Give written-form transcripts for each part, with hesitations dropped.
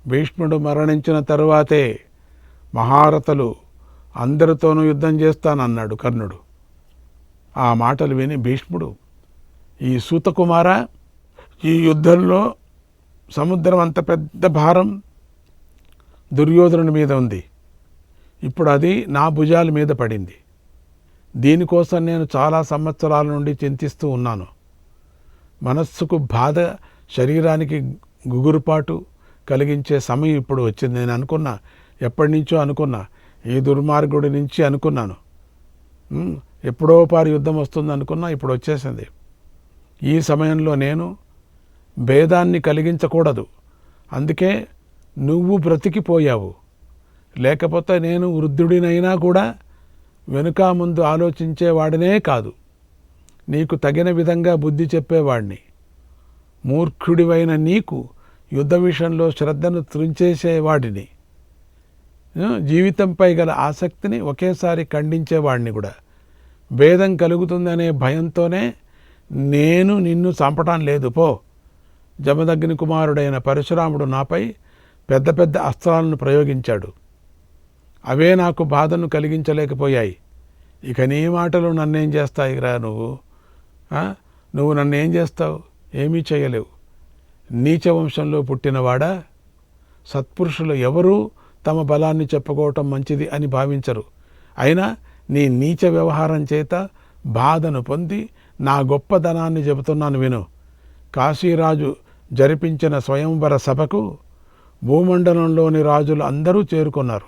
భీష్ముడు మరణించిన తరువాతే మహారథులు అందరితోనూ యుద్ధం చేస్తానన్నాడు కర్ణుడు. ఆ మాటలు విని భీష్ముడు, ఈ సూతకుమార, ఈ యుద్ధంలో సముద్రం అంత పెద్ద భారం దుర్యోధనుని మీద ఉంది. ఇప్పుడు అది నా భుజాల మీద పడింది. దీనికోసం నేను చాలా సంవత్సరాల నుండి చింతిస్తూ ఉన్నాను. మనస్సుకు బాధ, శరీరానికి గుగురుపాటు కలిగించే సమయం ఇప్పుడు వచ్చింది. నేను అనుకున్నా, ఎప్పటి నుంచో అనుకున్నా, ఈ దుర్మార్గుడి నుంచి అనుకున్నాను. ఎప్పుడో పారి యుద్ధం వస్తుంది అనుకున్నా, ఇప్పుడు వచ్చేసింది. ఈ సమయంలో నేను భేదాన్ని కలిగించకూడదు. అందుకే నువ్వు బ్రతికిపోయావు. లేకపోతే నేను వృద్ధుడినైనా కూడా వెనుక ముందు ఆలోచించేవాడినే కాదు, నీకు తగిన విధంగా బుద్ధి చెప్పేవాడిని. మూర్ఖుడివైన నీకు యుద్ధ విషయంలో శ్రద్ధను త్రుంచేసేవాడిని. జీవితంపై గల ఆసక్తిని ఒకేసారి ఖండించేవాడిని కూడా. భేదం కలుగుతుందనే భయంతోనే నేను నిన్ను చంపటం లేదు. పో. జమదగ్ని కుమారుడైన పరశురాముడు నాపై పెద్ద పెద్ద అస్త్రాలను ప్రయోగించాడు. అవే నాకు బాధను కలిగించలేకపోయాయి. ఇక నీ మాటలు నన్నేం చేస్తాయిరా? నువ్వు నన్నేం చేస్తావు? ఏమీ చేయలేవు. నీచ వంశంలో పుట్టినవాడా? సత్పురుషులు ఎవరూ తమ బలాన్ని చెప్పుకోవటం మంచిది అని భావించరు. అయినా నీ నీచ వ్యవహారం చేత బాధను పొంది నా గొప్పదనాన్ని చెబుతున్నాను విను. కాశీరాజు జరిపించిన స్వయంవర సభకు భూమండలంలోని రాజులు అందరూ చేరుకున్నారు.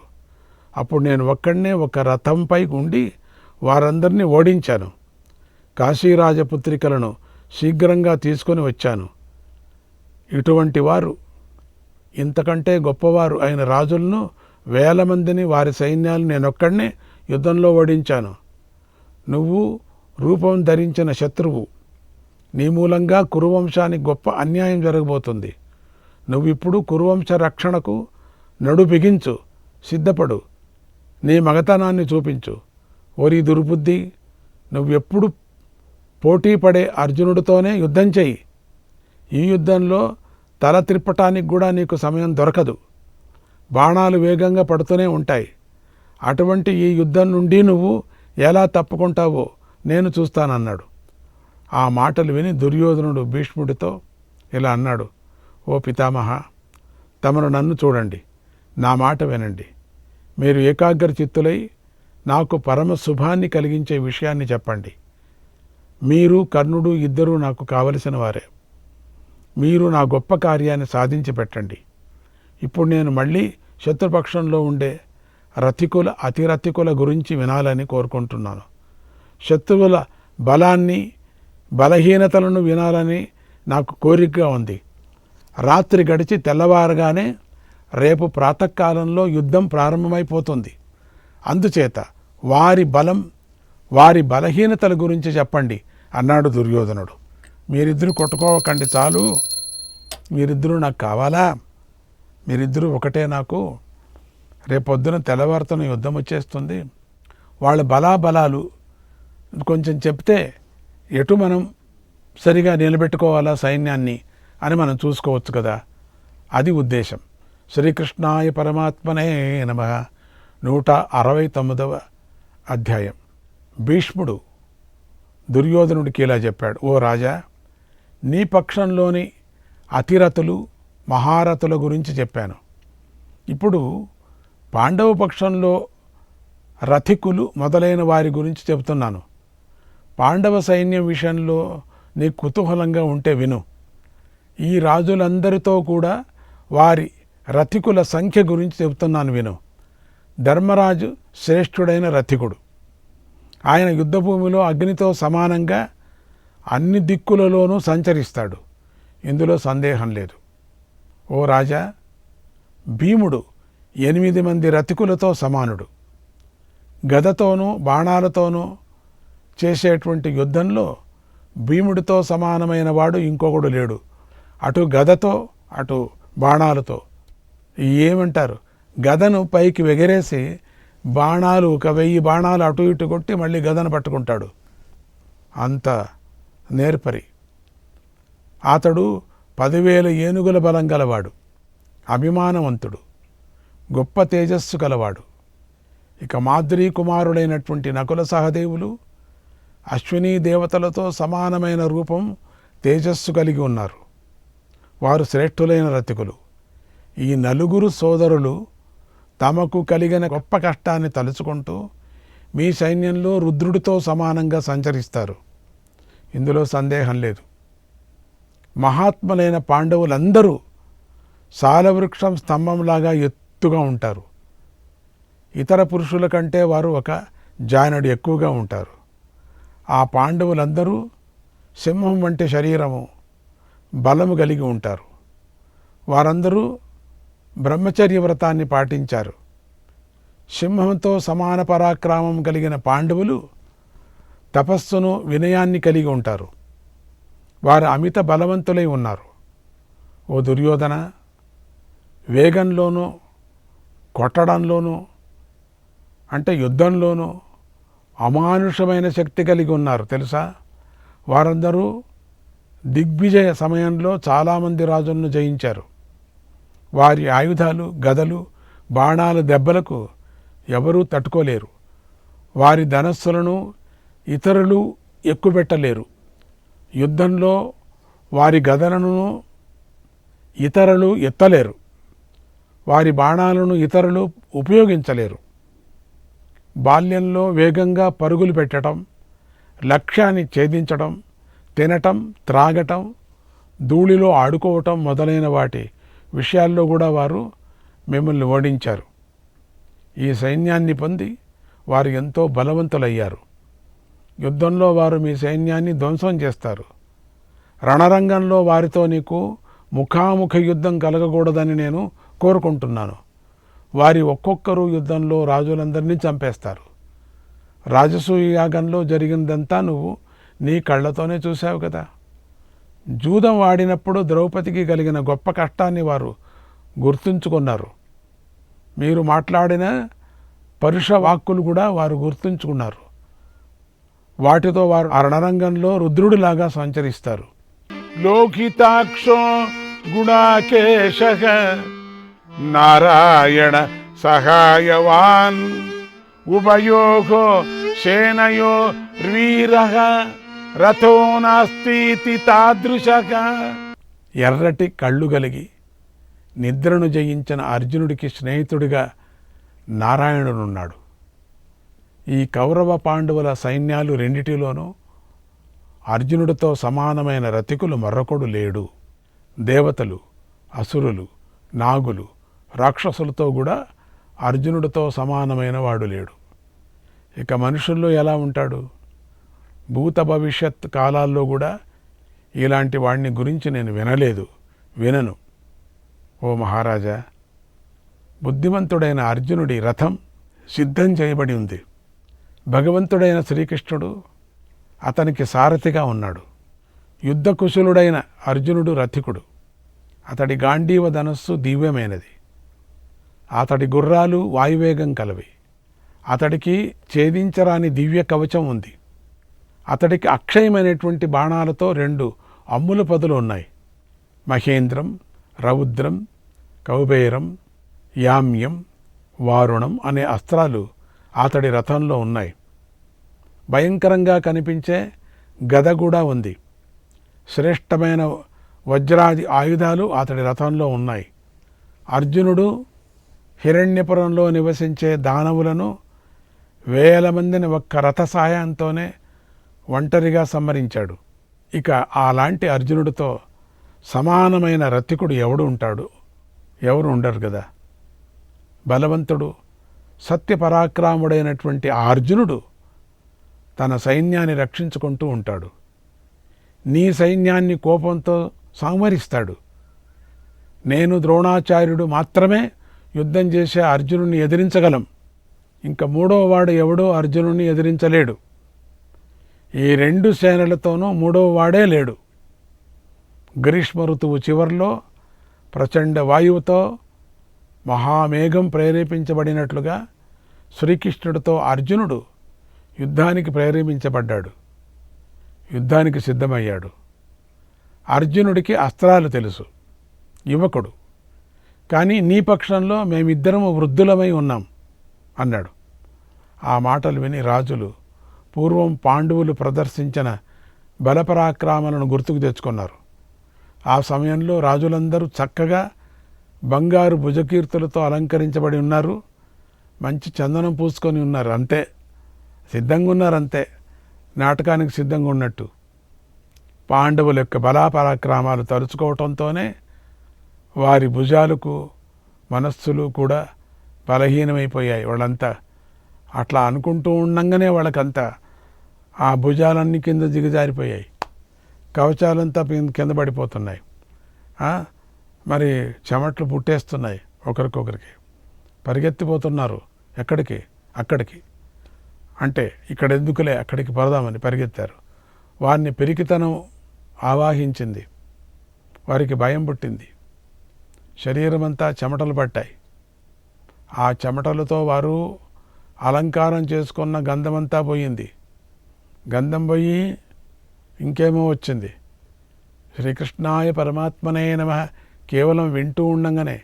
అప్పుడు నేను ఒక్కడనే ఒక రథంపై ఉండి వారందరినీ ఓడించాను. కాశీరాజపుత్రికలను శీఘ్రంగా తీసుకొని వచ్చాను. ఇటువంటి వారు, ఇంతకంటే గొప్పవారు అయిన రాజులను, వేల మందిని, వారి సైన్యాలు నేనొక్కడనే యుద్ధంలో ఓడించాను. నువ్వు రూపం ధరించిన శత్రువు. నీ మూలంగా కురువంశానికి గొప్ప అన్యాయం జరగబోతుంది. నువ్విప్పుడు కురువంశ రక్షణకు నడు బిగించు, సిద్ధపడు, నీ మగతనాన్ని చూపించు. ఓరి దుర్బుద్ధి, నువ్వెప్పుడు పోటీ పడే అర్జునుడితోనే యుద్ధం చెయ్యి. ఈ యుద్ధంలో తల త్రిప్పటానికి కూడా నీకు సమయం దొరకదు. బాణాలు వేగంగా పడుతూనే ఉంటాయి. అటువంటి ఈ యుద్ధం నుండి నువ్వు ఎలా తప్పుకుంటావో నేను చూస్తానన్నాడు. ఆ మాటలు విని దుర్యోధనుడు భీష్ముడితో ఇలా అన్నాడు, ఓ పితామహ, తమరు నన్ను చూడండి, నా మాట వినండి. మీరు ఏకాగ్ర చిత్తులై నాకు పరమ శుభాన్ని కలిగించే విషయాన్ని చెప్పండి. మీరు, కర్ణుడు ఇద్దరూ నాకు కావలసిన వారే. మీరు నా గొప్ప కార్యాన్ని సాధించి పెట్టండి. ఇప్పుడు నేను మళ్ళీ శత్రుపక్షంలో ఉండే రథికుల, అతిరథికుల గురించి వినాలని కోరుకుంటున్నాను. శత్రువుల బలాన్ని, బలహీనతలను వినాలని నాకు కోరికగా ఉంది. రాత్రి గడిచి తెల్లవారగానే రేపు ప్రాతకాలంలో యుద్ధం ప్రారంభమైపోతుంది. అందుచేత వారి బలం, వారి బలహీనతల గురించి చెప్పండి అన్నాడు దుర్యోధనుడు. మీరిద్దరూ కొట్టుకోవకండి చాలు. మీరిద్దరూ నాకు కావాలా? మీరిద్దరూ ఒకటే నాకు. రేపొద్దున తెల్లవారుతున్న యుద్ధం వచ్చేస్తుంది. వాళ్ళ బలాబలాలు కొంచెం చెప్తే ఎటు మనం సరిగా నిలబెట్టుకోవాలా సైన్యాన్ని అని మనం చూసుకోవచ్చు కదా. అది ఉద్దేశం. శ్రీకృష్ణాయ పరమాత్మనే నమః. 169వ అధ్యాయం. భీష్ముడు దుర్యోధనుడికి ఇలా చెప్పాడు, ఓ రాజా, నీ పక్షంలోని అతిరథులు, మహారథుల గురించి చెప్పాను. ఇప్పుడు పాండవ పక్షంలో రథికులు మొదలైన వారి గురించి చెబుతున్నాను. పాండవ సైన్యం విషయంలో నీకు కుతూహలంగా ఉంటే విను. ఈ రాజులందరితో కూడా వారి రథికుల సంఖ్య గురించి చెబుతున్నాను విను. ధర్మరాజు శ్రేష్ఠుడైన రథికుడు. ఆయన యుద్ధభూమిలో అగ్నితో సమానంగా అన్ని దిక్కులలోనూ సంచరిస్తాడు. ఇందులో సందేహం లేదు. ఓ రాజా, భీముడు 8 మంది రథికులతో సమానుడు. గదతోనూ బాణాలతోనూ చేసేటువంటి యుద్ధంలో భీముడితో సమానమైన వాడు ఇంకొకడు లేడు. అటు గదతో, అటు బాణాలతో. ఏమంటారు, గదను పైకి ఎగరేసి బాణాలు, 1000 బాణాలు అటు ఇటు కొట్టి మళ్ళీ గదను పట్టుకుంటాడు. అంత నేర్పరి. అతడు 10,000 ఏనుగుల బలం గలవాడు. అభిమానవంతుడు, గొప్ప తేజస్సు కలవాడు. ఇక మాద్రీ కుమారుడైనటువంటి నకుల సహదేవులు అశ్వినీ దేవతలతో సమానమైన రూపం, తేజస్సు కలిగి ఉన్నారు. వారు శ్రేష్ఠులైన రతికులు. ఈ నలుగురు సోదరులు తమకు కలిగిన గొప్ప కష్టాన్ని తలుచుకుంటూ మీ సైన్యంలో రుద్రుడితో సమానంగా సంచరిస్తారు. ఇందులో సందేహం లేదు. మహాత్ములైన పాండవులందరూ సాలవృక్షం స్తంభంలాగా ఎత్తుగా ఉంటారు. ఇతర పురుషుల కంటే వారు ఒక జానడు ఎక్కువగా ఉంటారు. ఆ పాండవులందరూ సింహం వంటి శరీరము, బలము కలిగి ఉంటారు. వారందరూ బ్రహ్మచర్య వ్రతాన్ని పాటించారు. సింహంతో సమాన పరాక్రమం కలిగిన పాండవులు తపస్సును, వినయాన్ని కలిగి ఉంటారు. వారు అమిత బలవంతులై ఉన్నారు. ఓ దుర్యోధన, వేగంలోనూ, కొట్టడంలోనూ, అంటే యుద్ధంలోనూ అమానుషమైన శక్తి కలిగి ఉన్నారు తెలుసా. వారందరూ దిగ్విజయ సమయంలో చాలామంది రాజులను జయించారు. వారి ఆయుధాలు, గదలు, బాణాల దెబ్బలకు ఎవరూ తట్టుకోలేరు. వారి ధనస్సులను ఇతరులు ఎక్కుపెట్టలేరు. యుద్ధంలో వారి గదలను ఇతరులు ఎత్తలేరు. వారి బాణాలను ఇతరులు ఉపయోగించలేరు. బాల్యంలో వేగంగా పరుగులు పెట్టడం, లక్ష్యాన్ని ఛేదించడం, తినటం, త్రాగటం, ధూళిలో ఆడుకోవటం మొదలైన వాటి విషయాల్లో కూడా వారు మిమ్మల్ని ఓడించారు. ఈ సైన్యాన్ని పొంది వారు ఎంతో బలవంతులయ్యారు. యుద్ధంలో వారు మీ సైన్యాన్ని ధ్వంసం చేస్తారు. రణరంగంలో వారితో నీకు ముఖాముఖ యుద్ధం కలగకూడదని నేను కోరుకుంటున్నాను. వారి ఒక్కొక్కరు యుద్ధంలో రాజులందరినీ చంపేస్తారు. రాజసూయ యాగంలో జరిగిందంతా నువ్వు నీ కళ్ళతోనే చూశావు కదా. జూదం ఆడినప్పుడు ద్రౌపదికి కలిగిన గొప్ప కష్టాన్ని వారు గుర్తుంచుకున్నారు. మీరు మాట్లాడిన పరుష వాక్కులు కూడా వారు గుర్తుంచుకున్నారు. వాటితో వారు ఆ రణరంగంలో రుద్రుడిలాగా సంచరిస్తారు. లోకితాక్షో గుణాకేశః నారాయణ సహాయవాన్ ఉభయోగో సేనయో వీరః రథో నాస్తి తాదృశః. ఎర్రటి కళ్ళు కలిగి నిద్రను జయించిన అర్జునుడికి స్నేహితుడిగా నారాయణుడున్నాడు. ఈ కౌరవ పాండవుల సైన్యాలు రెండిటిలోనూ అర్జునుడితో సమానమైన రతికులు మరొకడు లేడు. దేవతలు, అసురులు, నాగులు, రాక్షసులతో కూడా అర్జునుడితో సమానమైన వాడు లేడు. ఇక మనుషుల్లో ఎలా ఉంటాడు? భూత భవిష్యత్ కాలాల్లో కూడా ఇలాంటి వాడిని గురించి నేను వినలేదు, వినను. ఓ మహారాజా, బుద్ధిమంతుడైన అర్జునుడి రథం సిద్ధం చేయబడి ఉంది. భగవంతుడైన శ్రీకృష్ణుడు అతనికి సారథిగా ఉన్నాడు. యుద్ధకుశలుడైన అర్జునుడు రథికుడు. అతడి గాంధీవ ధనస్సు దివ్యమైనది. అతడి గుర్రాలు వాయువేగం కలవి. అతడికి ఛేదించరాని దివ్య కవచం ఉంది. అతడికి అక్షయమైనటువంటి బాణాలతో 2 అమ్ముల పదులు ఉన్నాయి. మహేంద్రం, రౌద్రం, కౌబేరం, యామ్యం, వారుణం అనే అస్త్రాలు అతడి రథంలో ఉన్నాయి. భయంకరంగా కనిపించే గద కూడా ఉంది. శ్రేష్టమైన వజ్రాది ఆయుధాలు అతడి రథంలో ఉన్నాయి. అర్జునుడు హిరణ్యపురంలో నివసించే దానవులను 1000 మందిని ఒక్క రథ సాయంతోనే ఒంటరిగా సంహరించాడు. ఇక అలాంటి అర్జునుడితో సమానమైన రథికుడు ఎవడు ఉంటాడు? ఎవరు ఉండరు కదా. బలవంతుడు, సత్యపరాక్రముడైనటువంటి ఆ అర్జునుడు తన సైన్యాన్ని రక్షించుకుంటూ ఉంటాడు. నీ సైన్యాన్ని కోపంతో సంహరిస్తాడు. నేను ద్రోణాచార్యుడు మాత్రమే యుద్ధం చేసే అర్జునుడిని ఎదిరించగలం. ఇంకా 3వ వాడు ఎవడో అర్జునుడిని ఎదిరించలేడు. ఈ 2 సేనలతోనూ 3వ వాడే లేడు. గ్రీష్మ ఋతువు చివరిలో ప్రచండ వాయువుతో మహామేఘం ప్రేరేపించబడినట్లుగా శ్రీకృష్ణుడితో అర్జునుడు యుద్ధానికి ప్రేరేపించబడ్డాడు. యుద్ధానికి సిద్ధమయ్యాడు. అర్జునుడికి అస్త్రాలు తెలుసు. యువకుడు, కానీ నీ పక్షంలో మేమిద్దరము వృద్ధులమై ఉన్నాం అన్నాడు. ఆ మాటలు విని రాజులు పూర్వం పాండవులు ప్రదర్శించిన బలపరాక్రమాలను గుర్తుకు తెచ్చుకున్నారు. ఆ సమయంలో రాజులందరూ చక్కగా బంగారు భుజకీర్తులతో అలంకరించబడి ఉన్నారు. మంచి చందనం పూసుకొని ఉన్నారు. అంతే, సిద్ధంగా ఉన్నారు. అంతే, నాటకానికి సిద్ధంగా ఉన్నట్టు. పాండవుల యొక్క బలాపరాక్రమాలు తలుచుకోవటంతోనే వారి భుజాలకు మనస్సులు కూడా బలహీనమైపోయాయి. వాళ్ళంతా అట్లా అనుకుంటూ ఉండంగానే వాళ్ళకంతా ఆ భుజాలన్నీ కింద దిగజారిపోయాయి. కవచాలంతా కింద పడిపోతున్నాయి. మరి చెమట్లు పుట్టేస్తున్నాయి ఒకరికొకరికి. పరిగెత్తిపోతున్నారు. ఎక్కడికి? అక్కడికి. అంటే ఇక్కడ ఎందుకులే, అక్కడికి పడదామని పరిగెత్తారు. వారిని పెరికితనం ఆవాహించింది. వారికి భయం పుట్టింది. శరీరం అంతా చెమటలు పట్టాయి. ఆ చెమటలతో వారు అలంకారం చేసుకున్న గంధమంతా పోయింది. గంధం పోయి ఇంకేమో వచ్చింది. శ్రీకృష్ణాయ పరమాత్మనే నమః కేవలం వింటూ ఉండంగానే,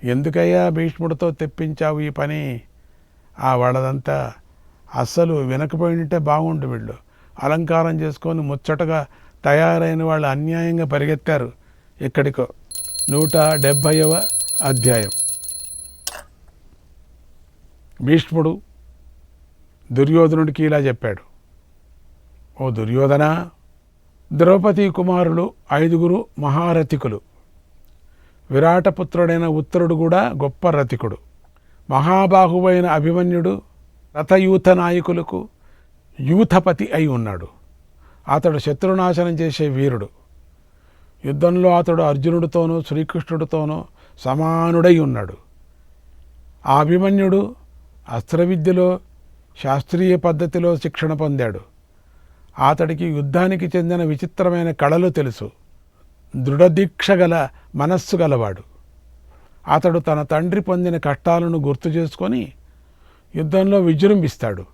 ఎందుకయ్యా భీష్ముడితో తెప్పించావు ఈ పని? వాళ్ళదంతా అస్సలు వినకపోయింటే బాగుండు. వీళ్ళు అలంకారం చేసుకొని ముచ్చటగా తయారైన వాళ్ళు అన్యాయంగా పరిగెత్తారు ఎక్కడికో. 170వ అధ్యాయం. భీష్ముడు దుర్యోధనుడికి ఇలా చెప్పాడు. ఓ దుర్యోధన, ద్రౌపది కుమారులు 5 మహారథికులు. విరాటపుత్రుడైన ఉత్తరుడు కూడా గొప్ప రథికుడు. మహాబాహువైన అభిమన్యుడు రథయూథ నాయకులకు యూథపతి అయి ఉన్నాడు. అతడు శత్రునాశనం చేసే వీరుడు. యుద్ధంలో అతడు అర్జునుడితోనూ శ్రీకృష్ణుడితోనూ సమానుడై ఉన్నాడు. ఆ అభిమన్యుడు అస్త్రవిద్యలో శాస్త్రీయ పద్ధతిలో శిక్షణ పొందాడు. అతడికి యుద్ధానికి చెందిన విచిత్రమైన కళలు తెలుసు. దృఢదీక్ష గల మనస్సు గలవాడు. అతడు తన తండ్రి పొందిన కష్టాలను గుర్తు చేసుకొని యుద్ధంలో విజృంభిస్తాడు.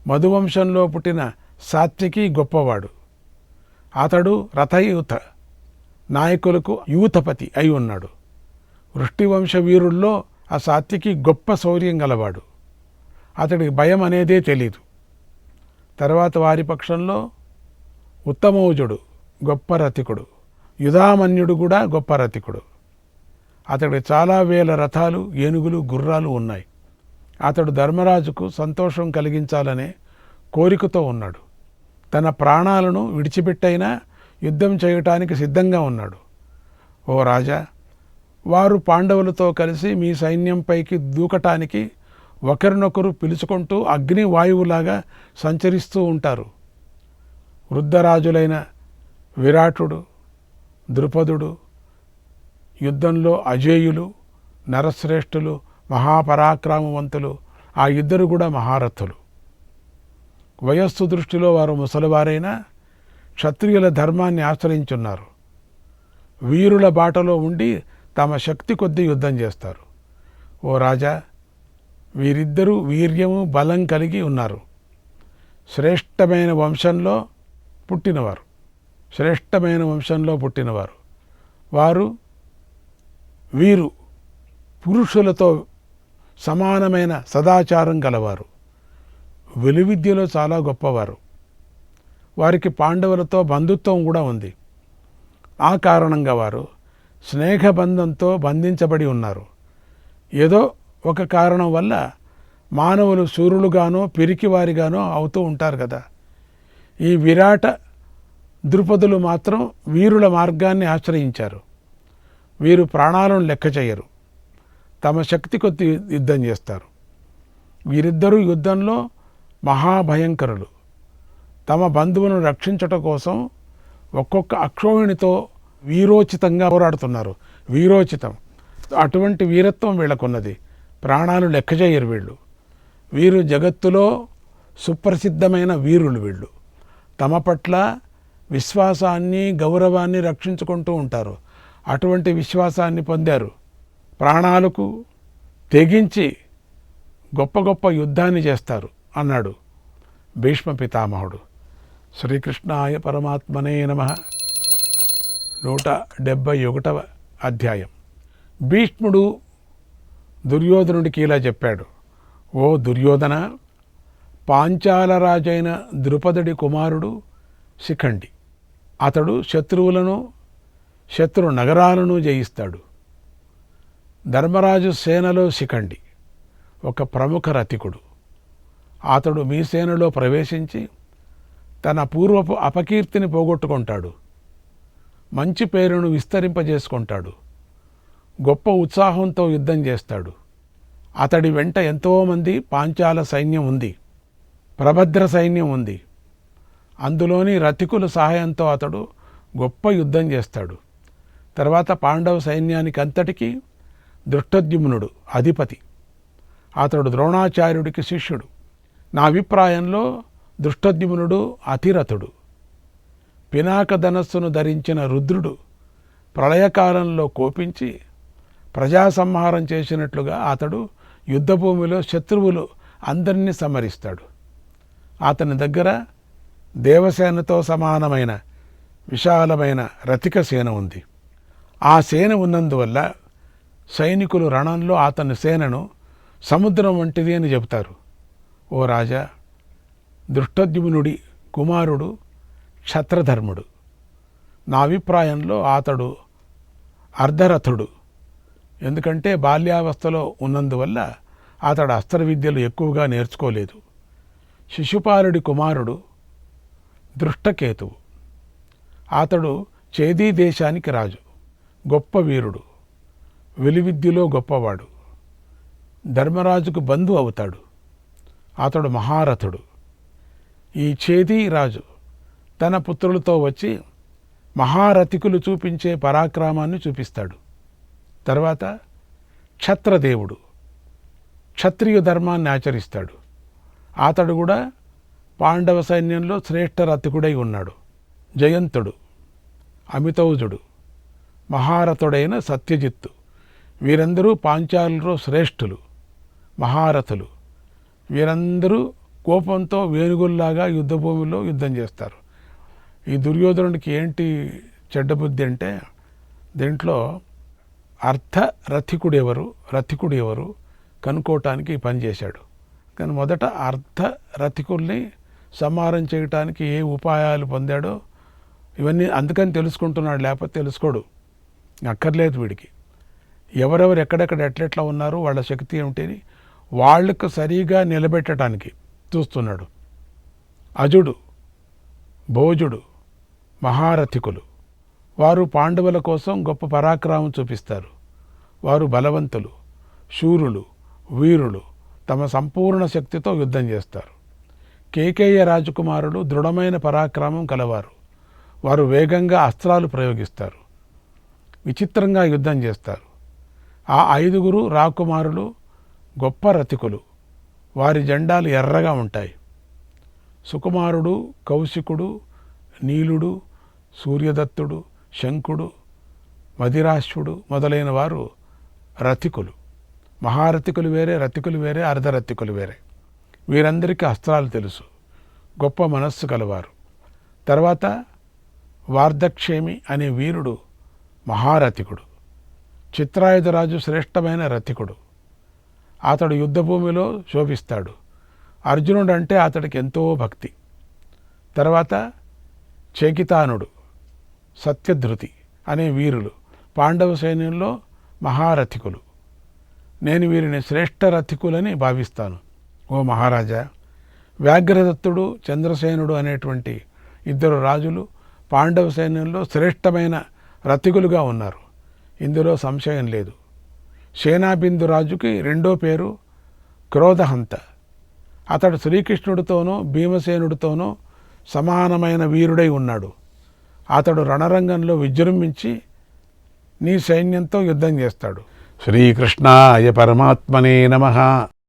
మధువంశంలో పుట్టిన సాత్వికి గొప్పవాడు. అతడు రథయూథ నాయకులకు యూథపతి అయి ఉన్నాడు. వృష్టివంశ వీరుల్లో ఆ సాత్వికి గొప్ప శౌర్యం గలవాడు. అతడికి భయం అనేదే తెలీదు. తర్వాత వారి పక్షంలో ఉత్తమౌజుడు గొప్ప రథికుడు. యుధామన్యుడు కూడా గొప్ప రథికుడు. అతడికి చాలా వేల రథాలు, ఏనుగులు, గుర్రాలు ఉన్నాయి. అతడు ధర్మరాజుకు సంతోషం కలిగించాలనే కోరికతో ఉన్నాడు. తన ప్రాణాలను విడిచిపెట్టైనా యుద్ధం చేయటానికి సిద్ధంగా ఉన్నాడు. ఓ రాజా, వారు పాండవులతో కలిసి మీ సైన్యంపైకి దూకటానికి ఒకరినొకరు పిలుచుకుంటూ అగ్ని వాయువులాగా సంచరిస్తూ ఉంటారు. వృద్ధరాజులైన విరాటుడు, ద్రుపదుడు యుద్ధంలో అజేయులు, నరశ్రేష్ఠులు, మహాపరాక్రమవంతులు. ఆ 2 కూడా మహారథులు. వయస్సు దృష్టిలో వారు ముసలివారైనా క్షత్రియుల ధర్మాన్ని ఆశ్రయించున్నారు. వీరుల బాటలో ఉండి తమ శక్తి కొద్దీ యుద్ధం చేస్తారు. ఓ రాజా, వీరిద్దరూ వీర్యము, బలం కలిగి ఉన్నారు. శ్రేష్టమైన వంశంలో పుట్టినవారు. వీరు పురుషులతో సమానమైన సదాచారం గలవారు. విలువిద్యలో చాలా గొప్పవారు. వారికి పాండవులతో బంధుత్వం కూడా ఉంది. ఆ కారణంగా వారు స్నేహబంధంతో బంధించబడి ఉన్నారు. ఏదో ఒక కారణం వల్ల మానవులు శూరులుగానో పిరికివారిగానో అవుతూ ఉంటారు కదా. ఈ విరాట ద్రుపదులు మాత్రం వీరుల మార్గాన్ని ఆశ్రయించారు. వీరు ప్రాణాలను లెక్క చేయరు. తమ శక్తి కొద్ది యుద్ధం చేస్తారు. వీరిద్దరూ యుద్ధంలో మహాభయంకరులు. తమ బంధువులను రక్షించటం కోసం ఒక్కొక్క అక్షోహిణితో వీరోచితంగా పోరాడుతున్నారు. వీరోచితం, అటువంటి వీరత్వం వీళ్ళకున్నది. ప్రాణాలు లెక్క చేయరు వీళ్ళు. వీరు జగత్తులో సుప్రసిద్ధమైన వీరులు. వీళ్ళు తమ పట్ల విశ్వాసాన్ని, గౌరవాన్ని రక్షించుకుంటూ ఉంటారు. అటువంటి విశ్వాసాన్ని పొందారు. ప్రాణాలకు తెగించి గొప్ప గొప్ప యుద్ధాన్ని చేస్తారు అన్నాడు భీష్మ పితామహుడు. శ్రీకృష్ణాయ పరమాత్మనే నమః. 171వ అధ్యాయం. భీష్ముడు దుర్యోధనుడికి ఇలా చెప్పాడు, ఓ దుర్యోధన, పాంచాల రాజైన ద్రుపదుడి కుమారుడు శిఖండి. అతడు శత్రువులను శత్రు నగరాలను జయిస్తాడు. ధర్మరాజు సేనలో శిఖండి ఒక ప్రముఖ రథికుడు. అతడు మీ సేనలో ప్రవేశించి తన పూర్వపు అపకీర్తిని పోగొట్టుకుంటాడు, మంచి పేరును విస్తరింపజేసుకుంటాడు, గొప్ప ఉత్సాహంతో యుద్ధం చేస్తాడు. అతడి వెంట ఎంతోమంది పాంచాల సైన్యం ఉంది, ప్రభద్ర సైన్యం ఉంది. అందులోని రథికుల సహాయంతో అతడు గొప్ప యుద్ధం చేస్తాడు. తర్వాత పాండవ సైన్యానికి అంతటికీ దృష్టద్యుమ్నుడు అధిపతి. అతడు ద్రోణాచార్యుడికి శిష్యుడు. నా అభిప్రాయంలో దృష్టద్యుమ్నుడు అతిరథుడు. పినాక ధనస్సును ధరించిన రుద్రుడు ప్రళయకాలంలో కోపించి ప్రజాసంహారం చేసినట్లుగా అతడు యుద్ధభూమిలో శత్రువులు అందరినీ సంహరిస్తాడు. అతని దగ్గర దేవసేనతో సమానమైన విశాలమైన రథిక సేన ఉంది. ఆ సేన ఉన్నందువల్ల సైనికులు రణంలో అతని సేనను సముద్రం వంటిది అని చెబుతారు. ఓ రాజా, దృష్టద్యుమ్నుడి కుమారుడు క్షత్రధర్ముడు. నా అభిప్రాయంలో అతడు అర్ధరథుడు. ఎందుకంటే బాల్యావస్థలో ఉన్నందువల్ల అతడు అస్త్ర విద్యలు ఎక్కువగా నేర్చుకోలేదు. శిశుపాలుడి కుమారుడు దృష్టకేతువు. అతడు చేదీ దేశానికి రాజు, గొప్ప వీరుడు, విలువిద్యలో గొప్పవాడు, ధర్మరాజుకు బంధు అవుతాడు. అతడు మహారథుడు. ఈ చేదీ రాజు తన పుత్రులతో వచ్చి మహారథికులు చూపించే పరాక్రమాన్ని చూపిస్తాడు. తర్వాత క్షత్రదేవుడు క్షత్రియ ధర్మాన్ని ఆచరిస్తాడు. అతడు కూడా పాండవ సైన్యంలో శ్రేష్ఠ రథికుడై ఉన్నాడు. జయంతుడు, అమితౌజుడు, మహారథుడైన సత్యజిత్తు, వీరందరూ పాంచాలులో శ్రేష్ఠులు, మహారథులు. వీరందరూ కోపంతో వేణుగుల్లాగా యుద్ధభూమిలో యుద్ధం చేస్తారు. ఈ దుర్యోధనుడికి ఏంటి చెడ్డ బుద్ధి అంటే, దీంట్లో రథికుడు ఎవరు కనుక్కోవటానికి ఈ పని చేశాడు. కానీ మొదట రథికుల్ని సంహారం చేయటానికి ఏ ఉపాయాలు పొందాడో ఇవన్నీ అందుకని తెలుసుకుంటున్నాడు, లేకపోతే తెలుసుకోడు. అక్కర్లేదు వీడికి. ఎవరెవరు ఎక్కడెక్కడ ఎట్లెట్లా ఉన్నారు, వాళ్ళ శక్తి ఏమిటి, వాళ్ళకు సరిగా నిలబెట్టడానికి చూస్తున్నాడు. అజుడు, భోజుడు మహారథికులు. వారు పాండవుల కోసం గొప్ప పరాక్రమం చూపిస్తారు. వారు బలవంతులు, శూరులు, వీరులు. తమ సంపూర్ణ శక్తితో యుద్ధం చేస్తారు. కేకేయ రాజకుమారులు దృఢమైన పరాక్రమం కలవారు. వారు వేగంగా అస్త్రాలు ప్రయోగిస్తారు, విచిత్రంగా యుద్ధం చేస్తారు. ఆ 5 రాకుమారులు గొప్ప రథికులు. వారి జెండాలు ఎర్రగా ఉంటాయి. సుకుమారుడు, కౌశికుడు, నీలుడు, సూర్యదత్తుడు, శంకుడు, మదిరాశ్వుడు మొదలైన వారు రథికులు. మహారథికులు వేరే, రథికులు వేరే, అర్ధరథికులు వేరే. వీరందరికీ అస్త్రాలు తెలుసు, గొప్ప మనస్సు కలవారు. తర్వాత వార్ధక్షేమి అనే వీరుడు మహారథికుడు. చిత్రాయుధరాజు శ్రేష్టమైన రథికుడు. అతడు యుద్ధభూమిలో శోభిస్తాడు. అర్జునుడు అంటే అతడికి ఎంతో భక్తి. తర్వాత చేకితానుడు, సత్యధృతి అనే వీరులు పాండవ సైన్యంలో మహారథికులు. నేను వీరిని శ్రేష్ఠ రథికులని భావిస్తాను. ఓ మహారాజా, వ్యాఘ్రదత్తుడు, చంద్రసేనుడు అనేటువంటి 2 రాజులు పాండవ సైన్యంలో శ్రేష్టమైన రథికులుగా ఉన్నారు. ఇందులో సంశయం లేదు. సేనాబిందు రాజుకి రెండో పేరు క్రోధహంత. అతడు శ్రీకృష్ణుడితోనూ భీమసేనుడితోనూ సమానమైన వీరుడై ఉన్నాడు. అతడు రణరంగంలో విజృంభించి నీ సైన్యంతో యుద్ధం చేస్తాడు. శ్రీకృష్ణాయ పరమాత్మనే నమః.